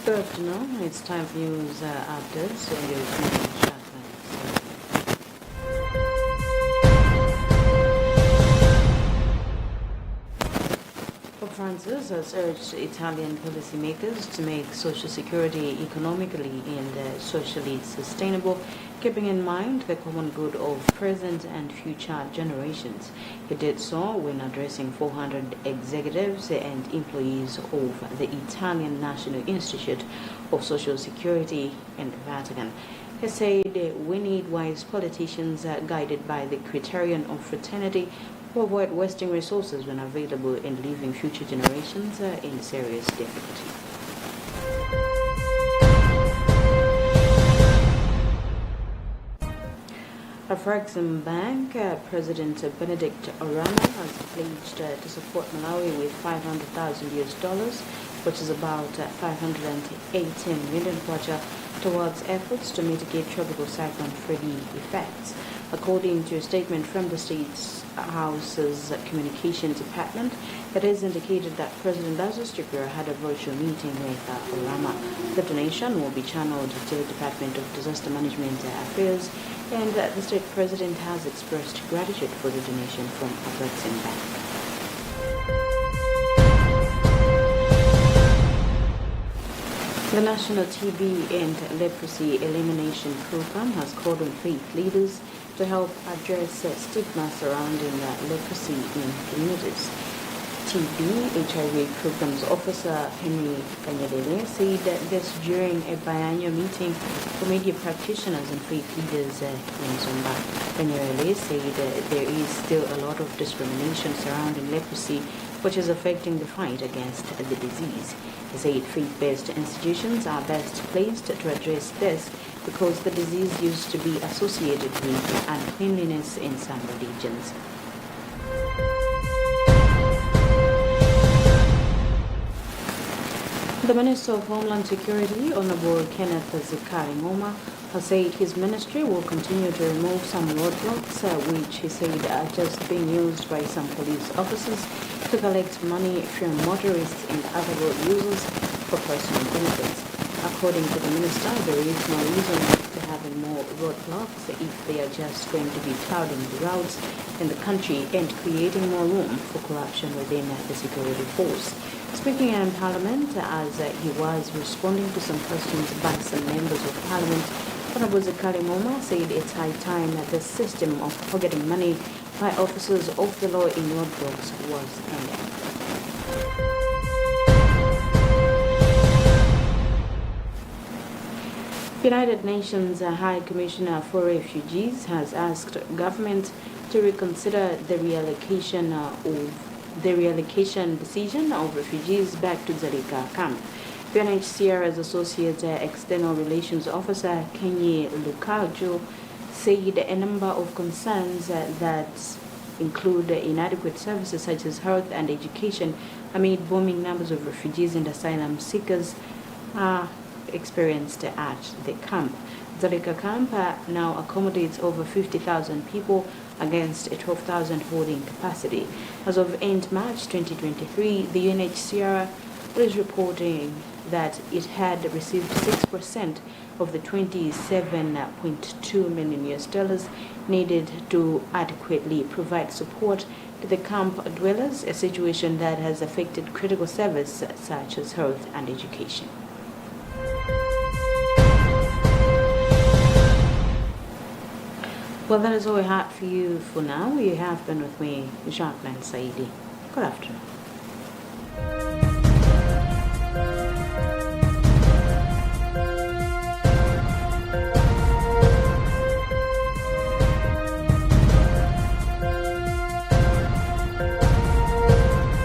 Good afternoon. It's time for news updates. You're listening to Pope Francis has urged Italian policymakers to make Social Security economically and socially sustainable, keeping in mind the common good of present and future generations. He did so when addressing 400 executives and employees of the Italian National Institute of Social Security in the Vatican. He said, "We need wise politicians guided by the criterion of fraternity who avoid wasting resources when available and leaving future generations in serious difficulty." Afrexim Bank President Benedict Orama has pledged to support Malawi with $500,000, which is about 518 million kwacha, towards efforts to mitigate tropical cyclone Freddy effects. According to a statement from the State House's Communication Department, it is indicated that President Lazarus Chakwera had a virtual meeting with Orama. The donation will be channeled to the Department of Disaster Management Affairs, and the state president has expressed gratitude for the donation from Afrexim Bank. The National TB and Leprosy Elimination Program has called on faith leaders to help address stigma surrounding leprosy in communities. TB/HIV Programs Officer Henry Kanyadele said this during a biannual meeting for media practitioners and faith leaders in Zumba. Kanyadele said there is still a lot of discrimination surrounding leprosy, which is affecting the fight against the disease. He said faith-based institutions are best placed to address this because the disease used to be associated with uncleanliness in some religions. The Minister of Homeland Security, Honorable Kenneth Zikari Ngoma, has said his ministry will continue to remove some roadblocks, which he said are just being used by some police officers to collect money from motorists and other road users for personal benefits. According to the minister, there is no reason to having more roadblocks if they are just going to be clouding the roads in the country and creating more room for corruption within the security force. Speaking in Parliament as he was responding to some questions by some members of Parliament, Honorable Zikari Ngoma said it's high time that the system of forgetting money by officers of the law in roadblocks was ended. United Nations High Commissioner for Refugees has asked government to reconsider the reallocation decision of refugees back to Dzaleka camp. UNHCR's Associate External Relations Officer Kenye Lukajo said a number of concerns that include inadequate services such as health and education amid booming numbers of refugees and asylum seekers are experienced at the camp. Dzaleka camp now accommodates over 50,000 people against a 12,000 holding capacity. As of end March 2023, the UNHCR is reporting that it had received 6% of the $27.2 million needed to adequately provide support to the camp dwellers, a situation that has affected critical services such as health and education. Well, that is all we had for you for now. You have been with me, Jacqueline Saidi. Good afternoon.